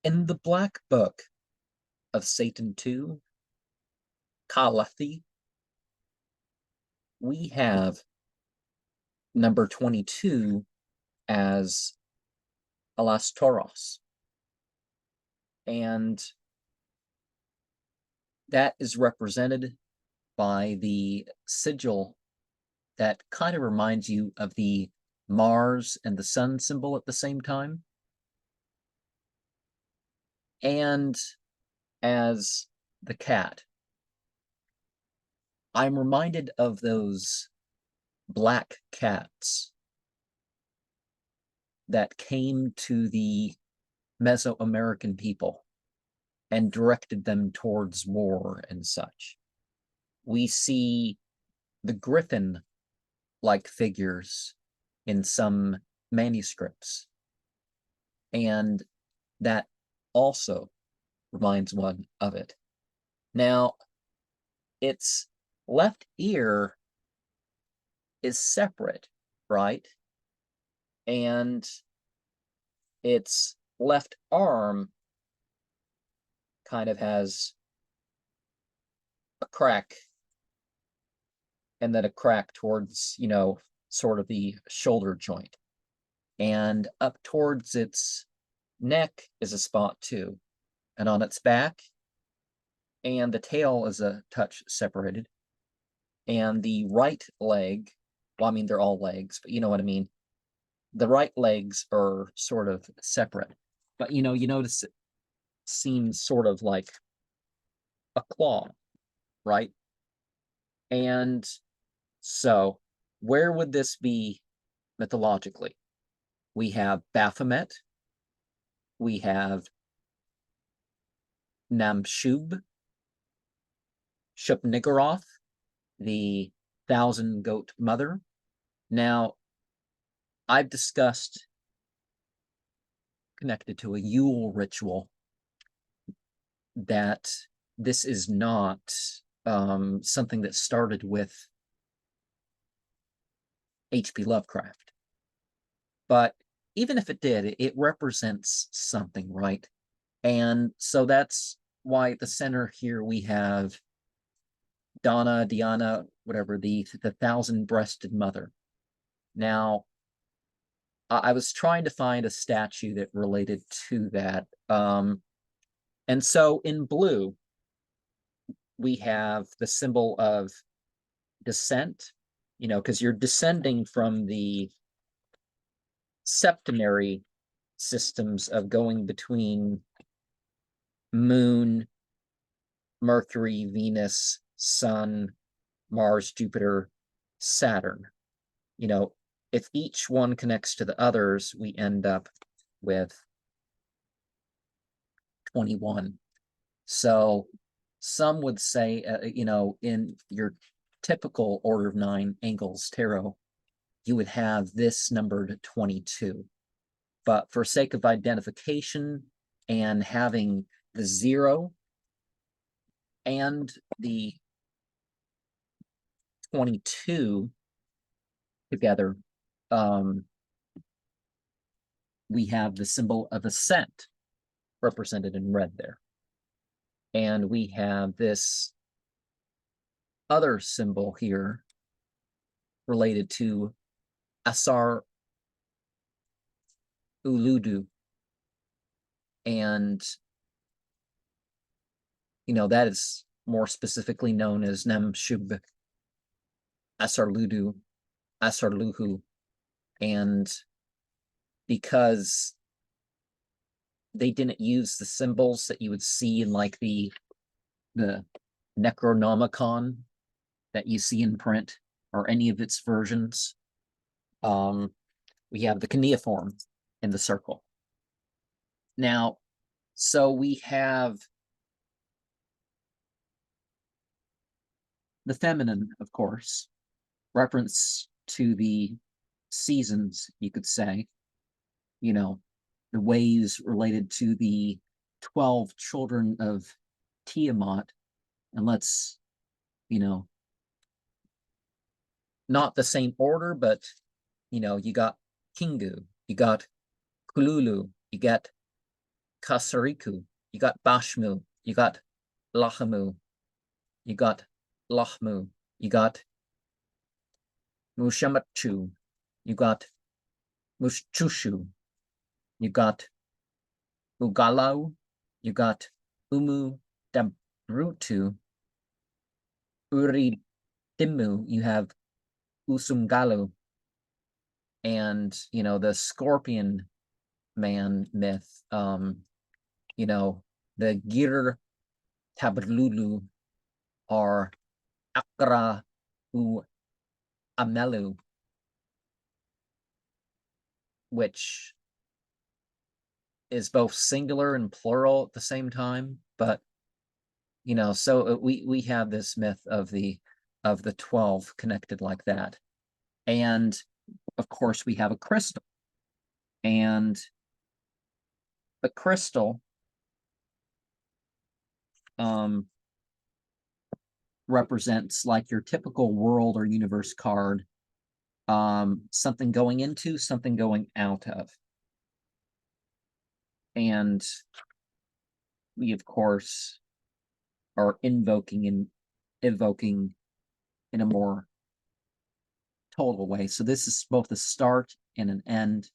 In the Black Book of Satan 2, Kalathi, we have number 22 as Alastoros. And that is represented by the sigil that kind of reminds you of the Mars and the sun symbol at the same time. And as the cat, I'm reminded of those black cats that came to the Mesoamerican people and directed them towards war and such. We see the griffin-like figures in some manuscripts, and that also reminds one of it. Now, its left ear is separate, right? And its left arm kind of has a crack, and then a crack towards, sort of the shoulder joint. And up towards its neck is a spot too. And on its back, and the tail is a touch separated. And the right leg, well, I mean, they're all legs, but you know what I mean. The right legs are sort of separate. But, you notice it seems sort of like a claw, right? And so where would this be mythologically? We have Baphomet, we have Shub, Shub-Niggurath, the thousand goat mother. Now, I've discussed, connected to a Yule ritual, that this is not something that started with H.P. Lovecraft. But even if it did, it represents something, right? And so that's why at the center here we have Diana, whatever, the thousand-breasted mother. Now, I was trying to find a statue that related to that. And so in blue, we have the symbol of descent, because you're descending from the septenary systems of going between Moon, Mercury, Venus, Sun, Mars, Jupiter, Saturn. If each one connects to the others, we end up with 21. So some would say, in your typical order of 9 angles tarot, you would have this numbered 22. But for sake of identification and having the 0 and the 22 together, we have the symbol of ascent represented in red there. And we have this other symbol here related to Asaruludu. And, that is more specifically known as Shub, Asaruludu, Asaruluhu. And because they didn't use the symbols that you would see in like the Necronomicon that you see in print or any of its versions, we have the cuneiform in the circle. Now, so we have the feminine, of course, reference to the seasons, you could say, the ways related to the 12 children of Tiamat. And let's, not the same order, but, you got Kingu, you got Kululu, you got Kasariku, you got Bashmu, you got Lahamu, you got Lahmu, you got Mushamatchu, you got Mushchushu, you got Ugalau, you got Umu Dabrutu, Uridimu, you have Usumgalu, and the Scorpion Man myth, the Gir Tablulu are Akra U Amelu, which is both singular and plural at the same time. But so we have this myth of the 12 connected like that. And of course we have a crystal, and the crystal represents like your typical world or universe card, something going into, something going out of. And we of course are invoking and evoking in a more total way. So this is both a start and an end.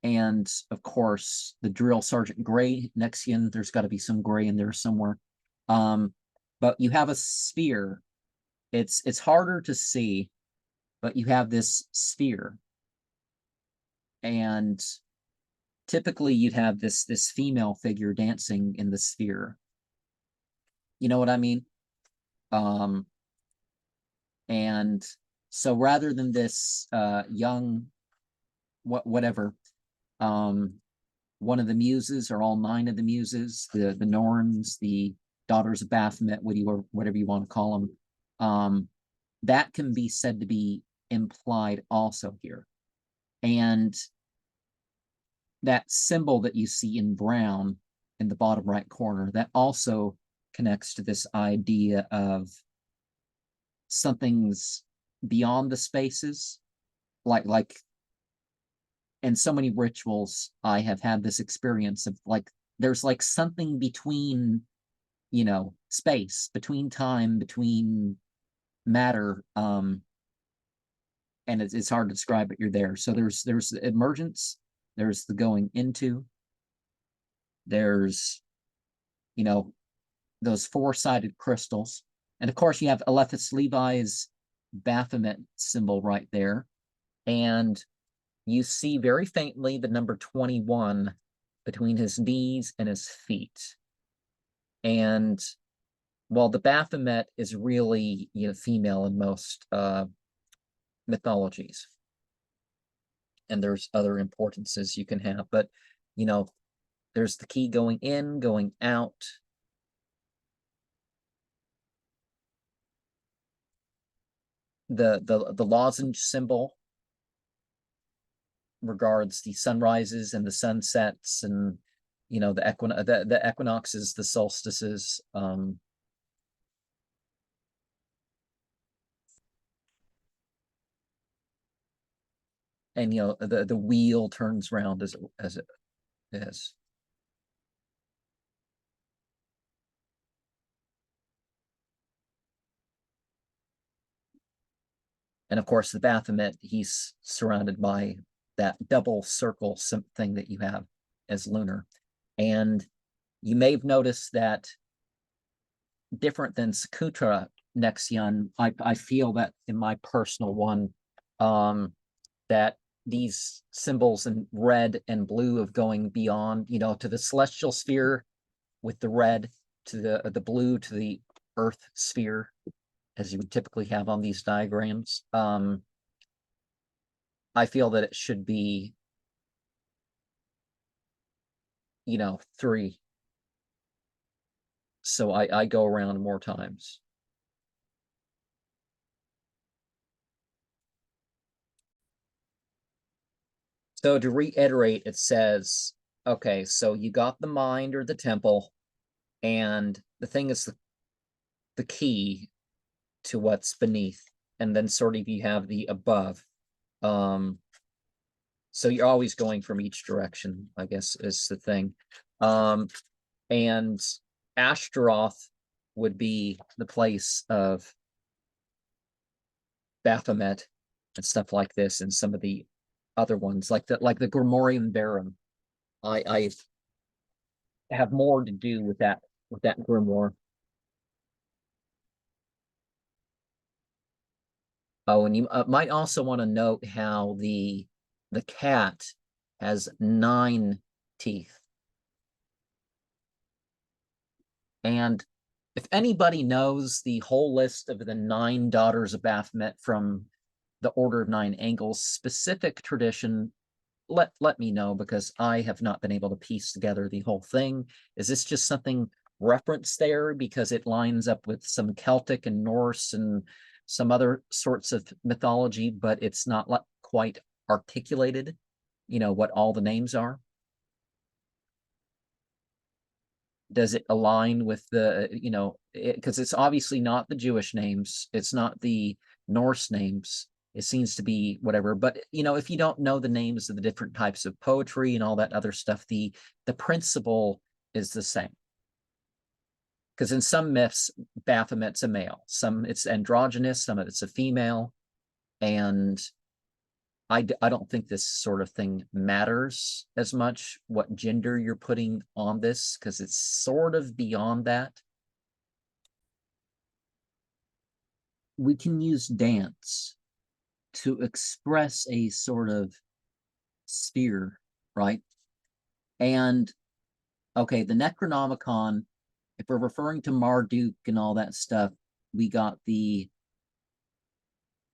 And of course, the drill Sergeant Grey Nexion, there's got to be some gray in there somewhere. But you have a sphere. It's harder to see, but you have this sphere. And typically you'd have this female figure dancing in the sphere. You know what I mean? And so rather than this young whatever, one of the muses, or all 9 of the muses, the Norns, the daughters of Baphomet, whatever you want to call them, that can be said to be implied also here. And that symbol that you see in brown in the bottom right corner, that also connects to this idea of something's beyond the spaces, like in so many rituals I have had this experience of like there's like something between space, between time, between matter, and it's hard to describe, but you're there. So there's the emergence, there's the going into, there's those 4-sided crystals, and of course you have Alephus Levi's Baphomet symbol right there, and you see very faintly the number 21 between his knees and his feet. And while the Baphomet is really female in most mythologies, and there's other importances you can have, but there's the key going in, going out. The lozenge symbol regards the sunrises and the sunsets, and the equinoxes, the solstices. And the wheel turns round as it is. And of course, the Baphomet, he's surrounded by that double circle thing that you have as lunar. And you may have noticed that different than Sakutra Nexion, I feel that in my personal one, that these symbols in red and blue of going beyond, to the celestial sphere with the red, to the blue, to the earth sphere, as you would typically have on these diagrams. I feel that it should be, 3. So I go around more times. So to reiterate, it says, okay, so you got the mind or the temple, and the thing is the key to what's beneath, and then sort of you have the above. So you're always going from each direction, I guess, is the thing. And Ashtaroth would be the place of Baphomet and stuff like this, and some of the other ones, like the Grimorium Verum. I have more to do with that grimoire. Oh, and you might also want to note how the cat has 9 teeth. And if anybody knows the whole list of the 9 daughters of Baphomet from the Order of 9 Angles specific tradition, let me know, because I have not been able to piece together the whole thing. Is this just something referenced there because it lines up with some Celtic and Norse and some other sorts of mythology, but it's not quite articulated, what all the names are? Does it align with the, because it's obviously not the Jewish names, it's not the Norse names, it seems to be whatever. But if you don't know the names of the different types of poetry and all that other stuff, the principle is the same. Because in some myths, Baphomet's a male, some it's androgynous, some of it's a female, and I don't think this sort of thing matters as much what gender you're putting on this, because it's sort of beyond that. We can use dance to express a sort of sphere, right? And okay, the Necronomicon, if we're referring to Marduk and all that stuff, we got the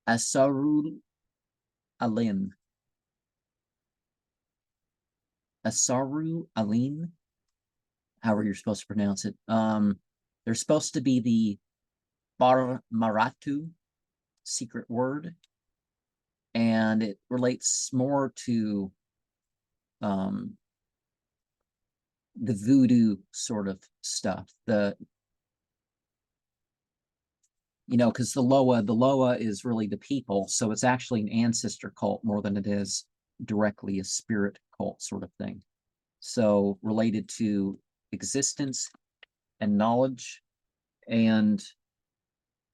Asaruludu. Asaru however you're supposed to pronounce it. There's supposed to be the Bar Maratu secret word, and it relates more to the voodoo sort of stuff. Because the Loa is really the people, so it's actually an ancestor cult more than it is directly a spirit cult sort of thing. So related to existence and knowledge, and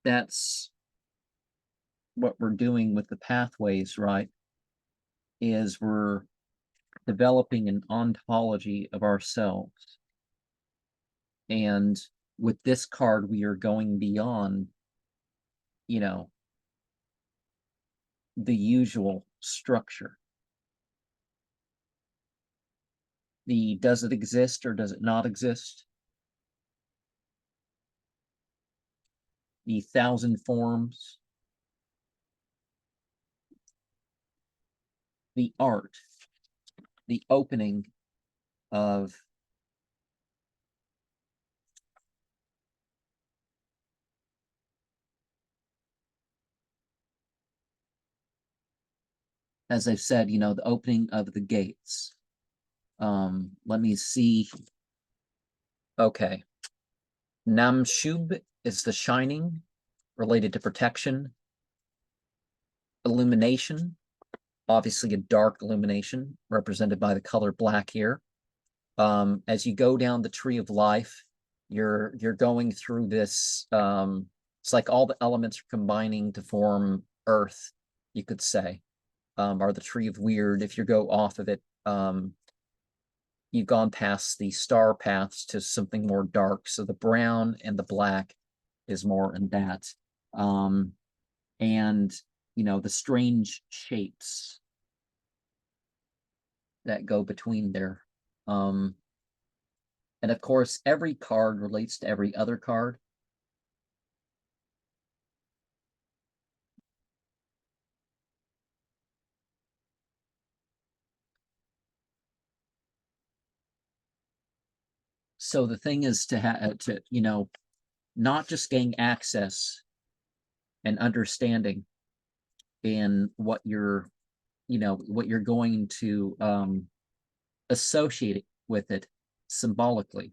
that's what we're doing with the pathways, right? Is we're developing an ontology of ourselves. And with this card, we are going beyond, the usual structure. The does it exist or does it not exist? The 1,000 forms. The art. The opening of as I've said, the opening of the gates. Let me see. Okay. Nam Shub is the shining, related to protection. Illumination, obviously a dark illumination, represented by the color black here. As you go down the tree of life, you're going through this, it's like all the elements are combining to form earth, you could say, or the tree of weird. If you go off of it, you've gone past the star paths to something more dark. So the brown and the black is more in that. And the strange shapes that go between there. And of course, every card relates to every other card. So the thing is to have not just gain access and understanding in what you're going to associate it with it symbolically.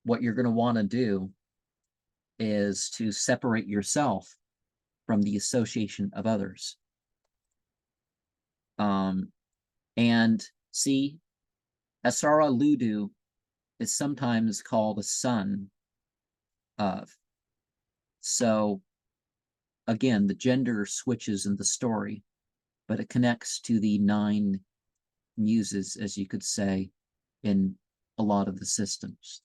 What you're going to want to do is to separate yourself from the association of others. And see, Asaruludu is sometimes called a son of. So again, the gender switches in the story, but it connects to the 9 muses, as you could say, in a lot of the systems.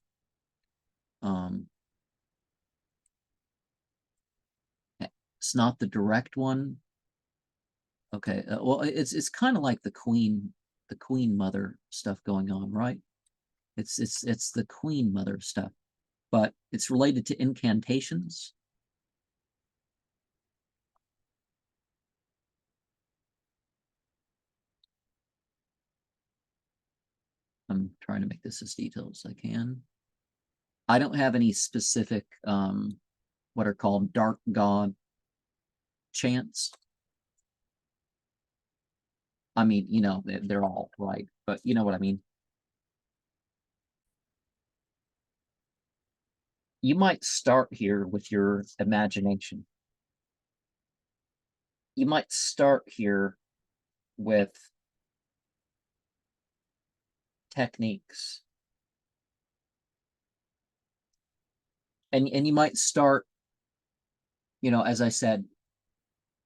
It's not the direct one. Okay, well, it's kind of like the queen mother stuff going on, right? It's the queen mother stuff, but it's related to incantations. I'm trying to make this as detailed as I can. I don't have any specific what are called dark god chants. I mean, you know, they're all right, but you know what I mean. You might start here with your imagination. You might start here with techniques. And you might start, you know, as I said,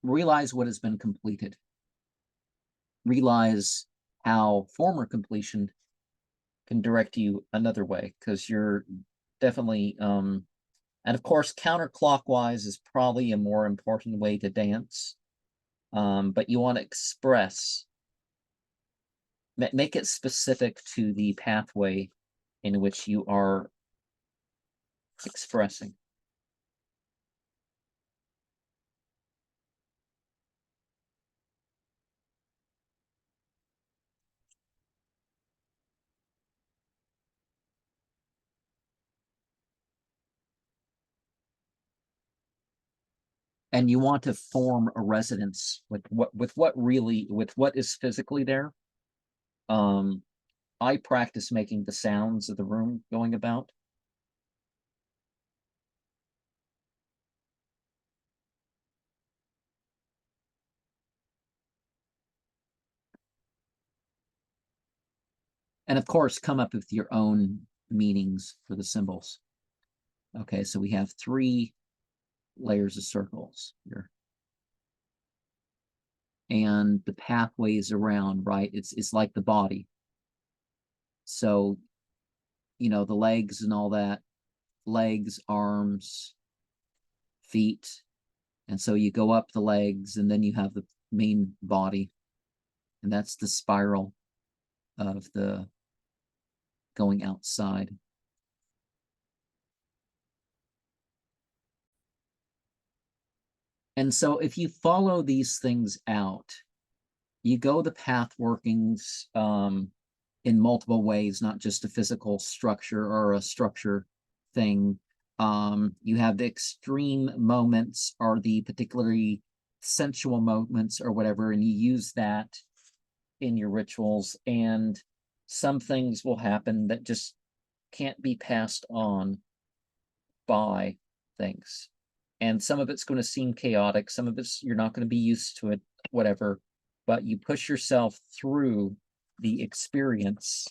realize what has been completed. Realize how former completion can direct you another way, because you're definitely and of course counterclockwise is probably a more important way to dance. But you want to express, make it specific to the pathway in which you are expressing. And you want to form a resonance with what is physically there. I practice making the sounds of the room going about. And of course, come up with your own meanings for the symbols. Okay, so we have 3 layers of circles here. And the pathways around, right? It's like the body. So, you know, the legs and all that, legs, arms, feet. And so you go up the legs and then you have the main body. And that's the spiral of the going outside. And so if you follow these things out, you go the path workings in multiple ways, not just a physical structure or a structure thing. You have the extreme moments or the particularly sensual moments or whatever, and you use that in your rituals. And some things will happen that just can't be passed on by things. And some of it's going to seem chaotic, some of it's you're not going to be used to it, whatever, but you push yourself through the experience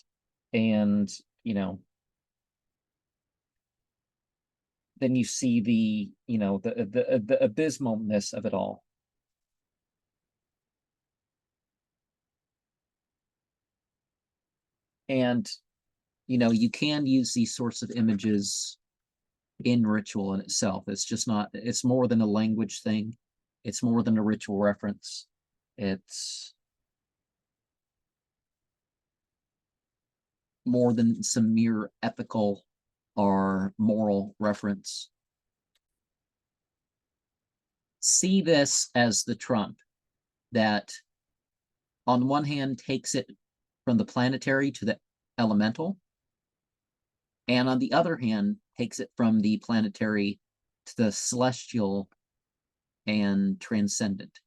and, you know, then you see the, you know, the abysmalness of it all. And, you know, you can use these sorts of images in ritual in itself. It's just not, it's more than a language thing. It's more than a ritual reference. It's more than some mere ethical or moral reference. See this as the trump that on one hand takes it from the planetary to the elemental, and on the other hand takes it from the planetary to the celestial and transcendent.